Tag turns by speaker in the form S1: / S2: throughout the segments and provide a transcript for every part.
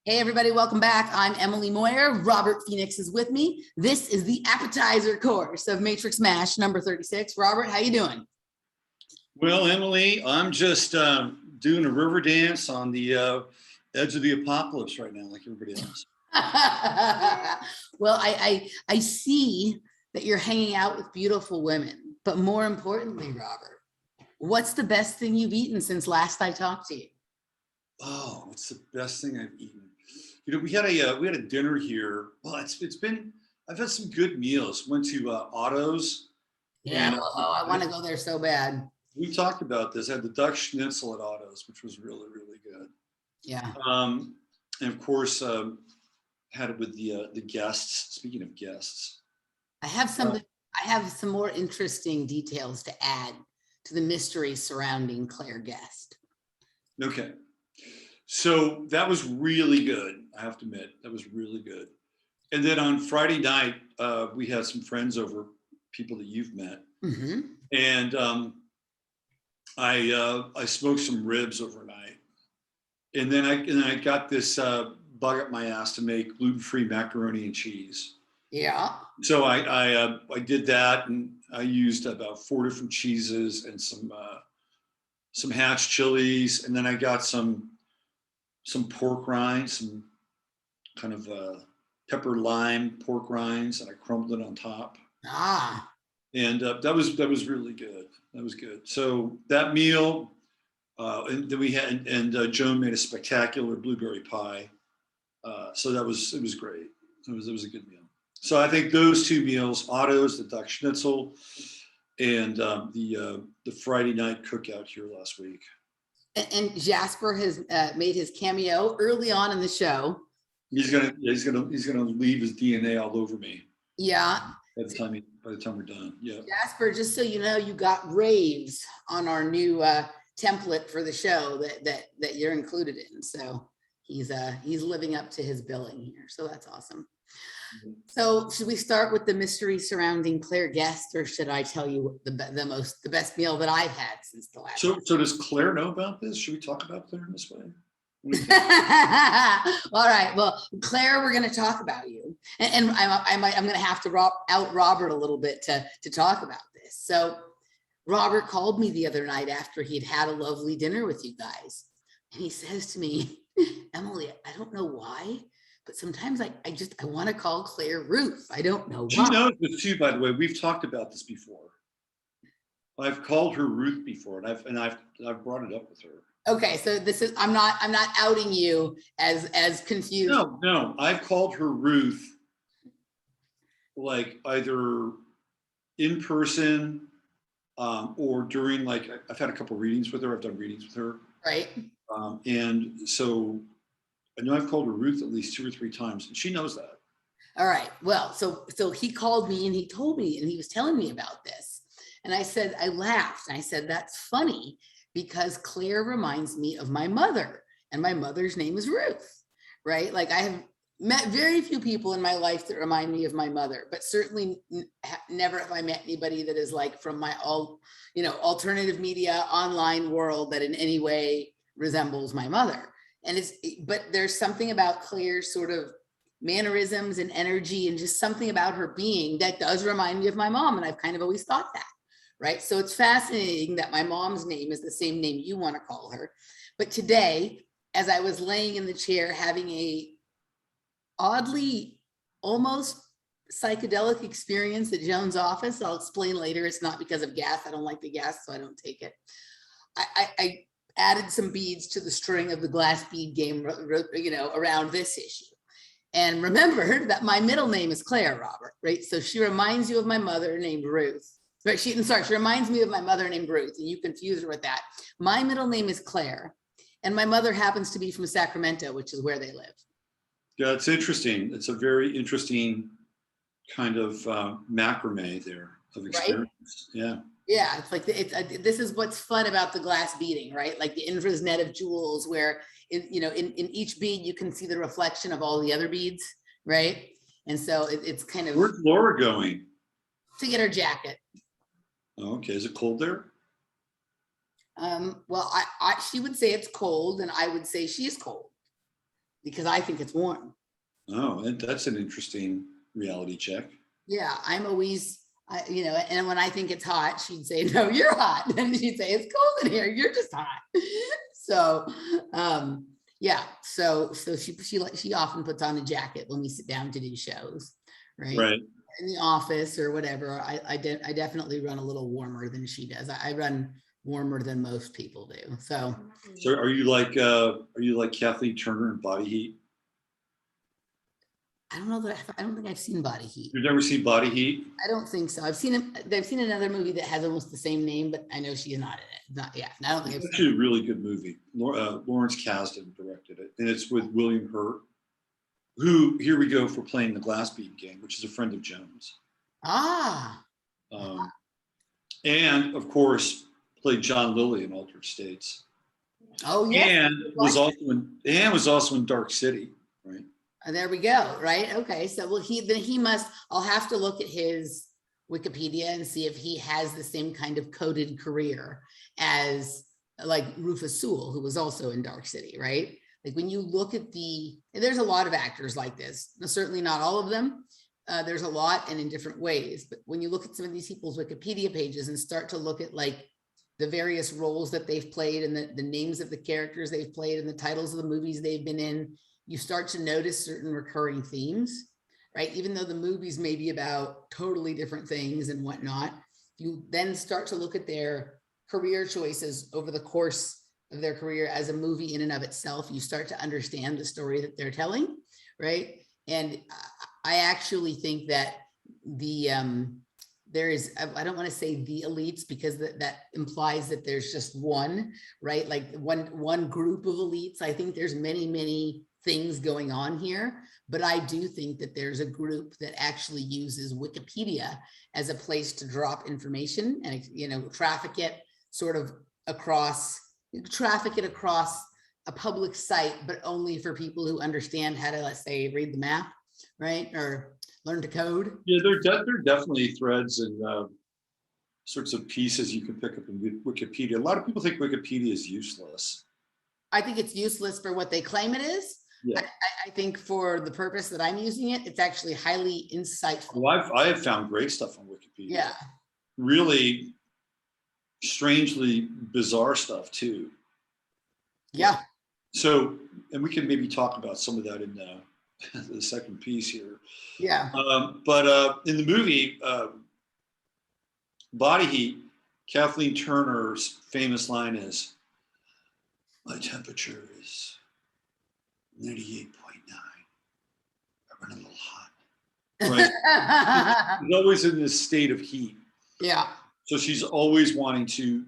S1: Hey everybody, welcome back. I'm Emily Moyer. Robert Phoenix is with me. This is the Appetizer course of Matrix Mash number 36. Robert, how you doing?
S2: Well, Emily, I'm just doing a river dance on the edge of the apocalypse right now, like everybody else.
S1: Well, I see that you're hanging out with beautiful women, but more importantly, Robert, what's the best thing you've eaten since last I talked to you?
S2: Oh, what's the best thing I've eaten? You know, we had a dinner here. Well, I've had some good meals. Went to Otto's.
S1: Yeah,
S2: And
S1: I want to go there so bad.
S2: we talked about this. I had the duck schnitzel at Otto's, which was really, really good.
S1: Yeah.
S2: And of course, had it with the guests. Speaking of guests,
S1: I have some more interesting details to add to the mystery surrounding Claire Guest.
S2: okay. So that was really good. I have to admit, that was really good. And then on Friday night, we had some friends over, people that you've met, and I smoked some ribs overnight, and then I got this bug up my ass to make gluten-free macaroni and cheese.
S1: Yeah.
S2: So I did that, and I used about 4 different cheeses and some hatch chilies, and then I got some pork rinds, some kind of pepper lime pork rinds, and I crumbled it on top. And that was really good. That was good. So that meal, and then we had, and Joan made a spectacular blueberry pie. So it was great. It was a good meal. So I think those two meals, Otto's, the duck schnitzel, and the Friday night cookout here last week.
S1: And Jasper has made his cameo early on in the show.
S2: He's gonna leave his DNA all over me.
S1: Yeah.
S2: By the time we're done. Yeah.
S1: Jasper, just so you know, you got raves on our new template for the show that you're included in. So he's living up to his billing here. So that's awesome. So should we start with the mystery surrounding Claire Guest, or should I tell you the best meal that I've had since the last?
S2: So does Claire know about this? Should we talk about Claire in this way?
S1: All right. Well, Claire, we're going to talk about you, and I'm going to have to out Robert a little bit to talk about this. So Robert called me the other night after he'd had a lovely dinner with you guys, and he says to me, Emily, I don't know why, but sometimes I want to call Claire Ruth. I don't know why.
S2: She knows this too, by the way. We've talked about this before. I've called her Ruth before, and I've brought it up with her.
S1: Okay, so this is I'm not outing you as confused.
S2: No, I've called her Ruth, like either in person or during, like, I've had a couple readings with her. I've done readings with her.
S1: Right.
S2: And so I know I've called her Ruth at least 2 or 3 times, and she knows that.
S1: All right. Well, so he called me and he told me, and he was telling me about this. And I said, I laughed. And I said, that's funny because Claire reminds me of my mother, and my mother's name is Ruth, right? Like, I have met very few people in my life that remind me of my mother, but certainly never have I met anybody that is like from my alternative media online world that in any way resembles my mother. And but there's something about Claire's sort of mannerisms and energy and just something about her being that does remind me of my mom. And I've kind of always thought that, right? So it's fascinating that my mom's name is the same name you want to call her. But today, as I was laying in the chair having a oddly almost psychedelic experience at Joan's office, I'll explain later, it's not because of gas. I don't like the gas, so I don't take it. I added some beads to the string of the glass bead game, around this issue. And remember that my middle name is Claire, Robert, right? So she reminds you of my mother named Ruth. Right? She reminds me of my mother named Ruth, and you confuse her with that. My middle name is Claire, and my mother happens to be from Sacramento, which is where they live.
S2: Yeah, it's interesting. It's a very interesting kind of macrame there of experience. Right? Yeah.
S1: Yeah, it's like this is what's fun about the glass beading, right? Like the Indra's net of jewels, where in each bead you can see the reflection of all the other beads, right? And so it's kind of.
S2: Where's Laura going?
S1: To get her jacket.
S2: Okay, is it cold there?
S1: Well, she would say it's cold, and I would say she's cold. because I think it's warm.
S2: Oh, that's an interesting reality check.
S1: Yeah, I'm always, and when I think it's hot, she'd say, no, you're hot. And she'd say, it's cold in here. You're just hot. So, yeah. So she often puts on a jacket when we sit down to do shows, right?
S2: Right.
S1: In the office or whatever. I definitely run a little warmer than she does. I run warmer than most people do. So
S2: are you like Kathleen Turner in Body Heat?
S1: I don't know that I don't think I've seen Body Heat.
S2: You've never seen Body Heat?
S1: I don't think so. I've seen another movie that has almost the same name, but I know she's not in it. Not yet. I don't think
S2: It's actually a really good movie. Lawrence Kasdan directed it, and it's with William Hurt, who, here we go for playing the Glass Bead Gang, which is a friend of Jones. And of course, played John Lilly in Altered States.
S1: Oh yeah.
S2: And was also in Dark City, right?
S1: There we go. Right. Okay. So I'll have to look at his Wikipedia and see if he has the same kind of coded career as like Rufus Sewell, who was also in Dark City, right? Like when you look at there's a lot of actors like this, certainly not all of them. There's a lot and in different ways, but when you look at some of these people's Wikipedia pages and start to look at like the various roles that they've played and the names of the characters they've played and the titles of the movies they've been in, you start to notice certain recurring themes, right? Even though the movies may be about totally different things and whatnot, you then start to look at their career choices over the course of their career as a movie in and of itself. You start to understand the story that they're telling, right? And I actually think that there is, I don't want to say the elites because that implies that there's just one, right? Like one group of elites. I think there's many things going on here, but I do think that there's a group that actually uses Wikipedia as a place to drop information and, traffic it across a public site, but only for people who understand how to, let's say, read the map, right? Or learn to code.
S2: Yeah, there are definitely threads and sorts of pieces you can pick up in Wikipedia. A lot of people think Wikipedia is useless.
S1: I think it's useless for what they claim it is.
S2: Yeah.
S1: I think for the purpose that I'm using it, it's actually highly insightful.
S2: Well, I have found great stuff on Wikipedia.
S1: Yeah.
S2: Really strangely bizarre stuff too.
S1: Yeah.
S2: So, and we can maybe talk about some of that in the second piece here.
S1: Yeah.
S2: But in the movie Body Heat, Kathleen Turner's famous line is, "My temperature is 98.9. I run a little hot." Right? She's always in this state of heat.
S1: Yeah.
S2: So she's always wanting to,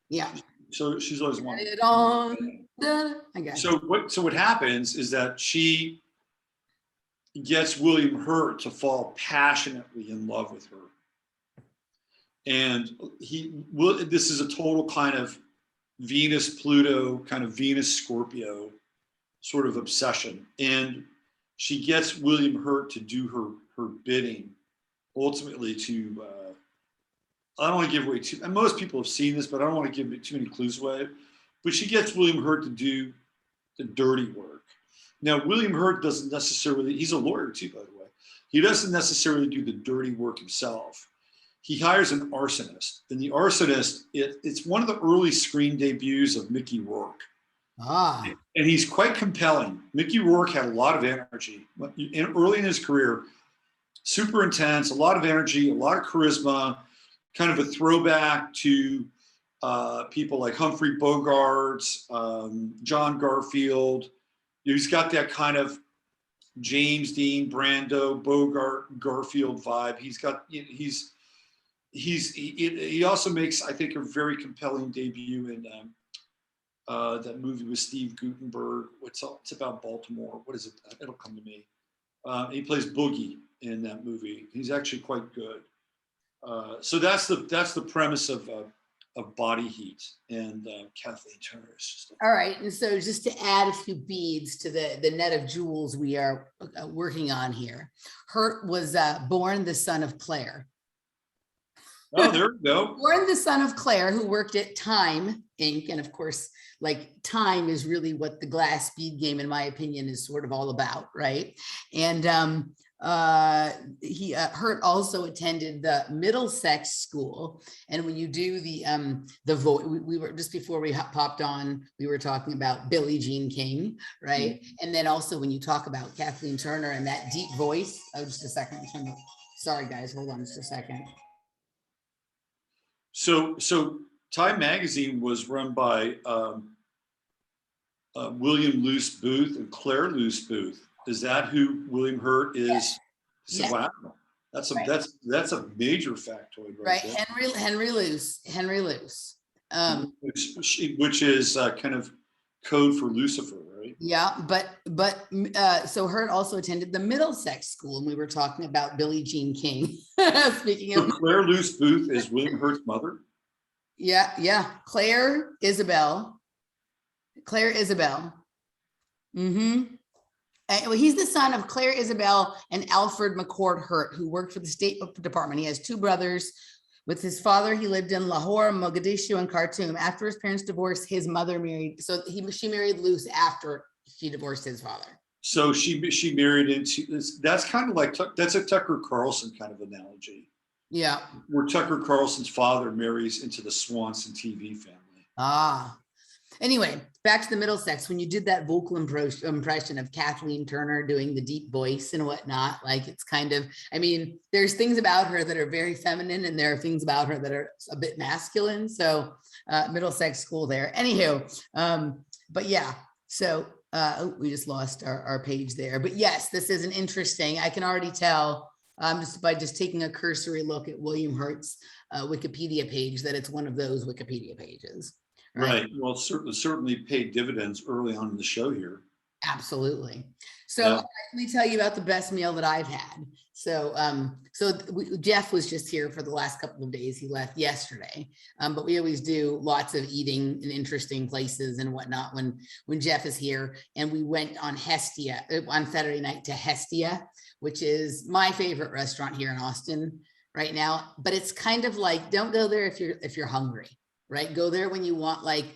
S1: Yeah.
S2: So she's always wanting.
S1: It on. I guess.
S2: So what happens is that she gets William Hurt to fall passionately in love with her, and this is a total kind of Venus Pluto, kind of Venus Scorpio sort of obsession, and she gets William Hurt to do her bidding, ultimately to I don't want to give away and most people have seen this, but I don't want to give too many clues away, but she gets William Hurt to do the dirty work. Now, William Hurt doesn't necessarily, he's a lawyer too, by the way. He doesn't necessarily do the dirty work himself. He hires an arsonist, and the arsonist, it's one of the early screen debuts of Mickey Rourke. And he's quite compelling. Mickey Rourke had a lot of energy. Early in his career, super intense, a lot of energy, a lot of charisma, kind of a throwback to people like Humphrey Bogart, John Garfield. He's got that kind of James Dean, Brando, Bogart, Garfield vibe. He also makes, I think, a very compelling debut in that movie with Steve Guttenberg. It's about Baltimore. What is it? It'll come to me. He plays Boogie in that movie. He's actually quite good. So that's the premise of Body Heat, and Kathleen Turner is just
S1: all right. And so just to add a few beads to the net of jewels we are working on here, Hurt was born the son of Claire.
S2: Oh, there we go.
S1: Born the son of Claire, who worked at Time Inc. And of course, like Time is really what the glass speed game, in my opinion, is sort of all about, right? And Hurt also attended the Middlesex School. And when you do the voice, we were just before we popped on, we were talking about Billie Jean King, right? And then also when you talk about Kathleen Turner and that deep voice, oh, just a second. Sorry, guys, hold on just a second.
S2: So Time Magazine was run by William Luce Booth and Claire Luce Booth. Is that who William Hurt is?
S1: Yes.
S2: So,
S1: Yes.
S2: wow, that's a major factoid,
S1: Right,
S2: there.
S1: Henry Luce,
S2: Which is kind of code for Lucifer, right?
S1: Yeah, but so Hurt also attended the Middlesex School, and we were talking about Billie Jean King. Speaking
S2: So
S1: of
S2: Claire Luce Booth is William Hurt's mother.
S1: yeah, Claire Isabel. Mm-hmm. Well, he's the son of Claire Isabel and Alfred McCord Hurt, who worked for the State Department. He has two brothers. With his father, he lived in Lahore, Mogadishu, and Khartoum. After his parents divorced, his mother married. So she married Luce after she divorced his father.
S2: So she married into this. That's kind of like that's a Tucker Carlson kind of analogy.
S1: Yeah.
S2: Where Tucker Carlson's father marries into the Swanson TV family.
S1: Ah. Anyway, back to the Middlesex. When you did that vocal impression of Kathleen Turner doing the deep voice and whatnot, like it's kind of, I mean, there's things about her that are very feminine and there are things about her that are a bit masculine. So Middlesex School there. Anywho, but yeah, so we just lost our page there. But yes, this is an interesting, I can already tell just by just taking a cursory look at William Hurt's Wikipedia page that it's one of those Wikipedia pages.
S2: Right. Well, certainly paid dividends early on in the show here.
S1: Absolutely. So let me tell you about the best meal that I've had. So, Jeff was just here for the last couple of days. He left yesterday, but we always do lots of eating in interesting places and whatnot when Jeff is here. And we went on Hestia on Saturday night to Hestia, which is my favorite restaurant here in Austin right now. But it's kind of like, don't go there if you're hungry. Right? Go there when you want like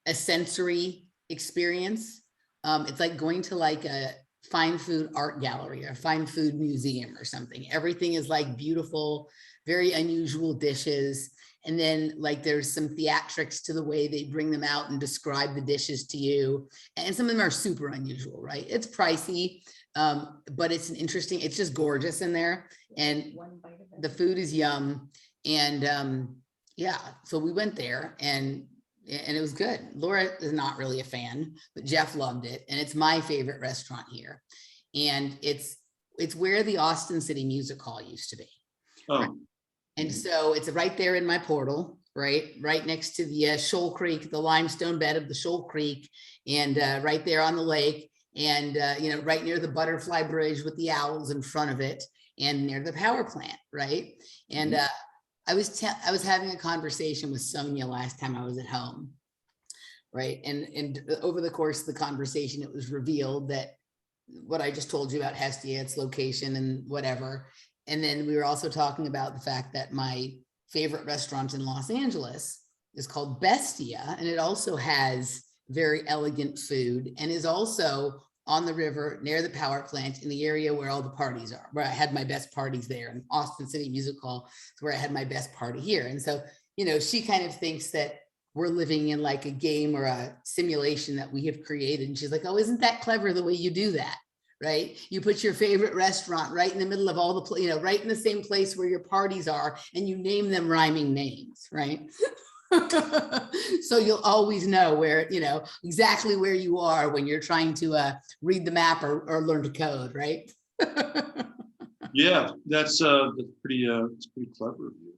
S1: a sensory experience. It's like going to like a fine food art gallery or a fine food museum or something. Everything is like beautiful, very unusual dishes. And then like there's some theatrics to the way they bring them out and describe the dishes to you. And some of them are super unusual, right? It's pricey, but it's it's just gorgeous in there. And the food is yum. And yeah, so we went there and it was good. Laura is not really a fan, but Jeff loved it. And it's my favorite restaurant here. And it's where the Austin City Music Hall used to be.
S2: Oh.
S1: Right? And so it's right there in my portal, right next to the Shoal Creek, the limestone bed of the Shoal Creek, and right there on the lake. And, right near the Butterfly Bridge with the owls in front of it and near the power plant, right? And I was having a conversation with Sonia last time I was at home, right? And over the course of the conversation, it was revealed that what I just told you about Hestia, its location and whatever. And then we were also talking about the fact that my favorite restaurant in Los Angeles is called Bestia, and it also has very elegant food and is also on the river near the power plant in the area where all the parties are, where I had my best parties there. And Austin City Music Hall is where I had my best party here. And so, she kind of thinks that we're living in like a game or a simulation that we have created. And she's like, oh, isn't that clever the way you do that? Right? You put your favorite restaurant right in the middle of all the, right in the same place where your parties are, and you name them rhyming names, right? So you'll always know where, exactly where you are when you're trying to read the map or learn to code, right?
S2: Yeah, that's pretty clever of you.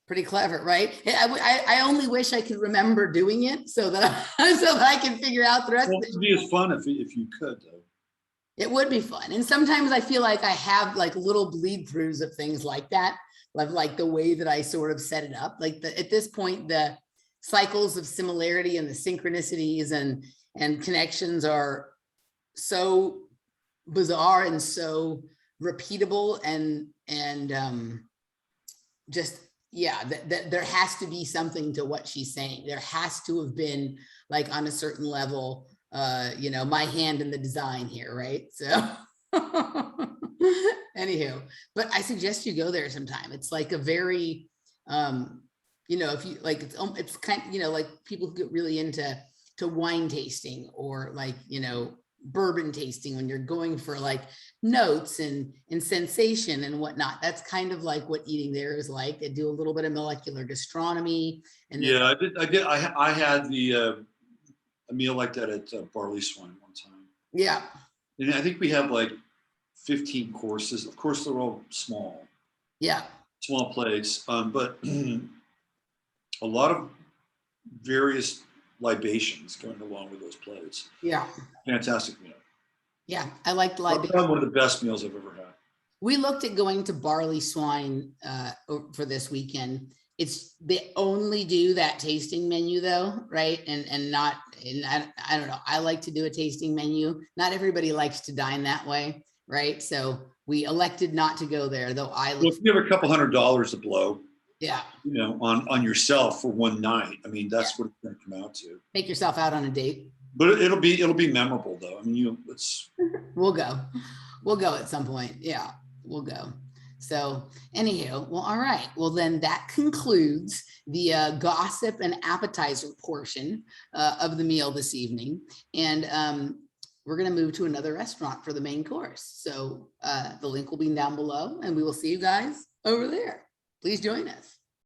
S1: Pretty clever, right? I only wish I could remember doing it so that I can figure out the rest of it.
S2: It would be as fun if you could, though.
S1: It would be fun. And sometimes I feel like I have like little bleed throughs of things like that. Like the way that I sort of set it up, like at this point, the cycles of similarity and the synchronicities and connections are so bizarre and so repeatable and just yeah, that there has to be something to what she's saying. There has to have been like on a certain level, you know, my hand in the design here, right? So anywho, but I suggest you go there sometime. It's like a very, you know, if you like, it's kind of, you know, like people who get really into wine tasting or like, you know, bourbon tasting when you're going for like notes and sensation and whatnot. That's kind of like what eating there is like. They do a little bit of molecular gastronomy. And then,
S2: Yeah, I had a meal like that at Barley Swine one time.
S1: yeah,
S2: And I think we have like 15 courses. Of course, they're all
S1: yeah,
S2: small plates, but a lot of various libations going along with those plates.
S1: yeah,
S2: Fantastic meal.
S1: yeah. I like the libation.
S2: Probably one of the best meals I've ever had.
S1: We looked at going to Barley Swine for this weekend. It's they only do that tasting menu though, right? And not, and I don't know. I like to do a tasting menu. Not everybody likes to dine that way, right? So we elected not to go there, though.
S2: Well, if you have a couple $100 to blow,
S1: Yeah,
S2: you know, on yourself for one night, I mean, that's what it's going to come out to.
S1: take yourself out on a date.
S2: But it'll be memorable though. I mean,
S1: We'll go at some point. Yeah, we'll go. So anywho, well, all right. Well, then that concludes the gossip and appetizer portion of the meal this evening. And we're going to move to another restaurant for the main course. So the link will be down below and we will see you guys over there. Please join us.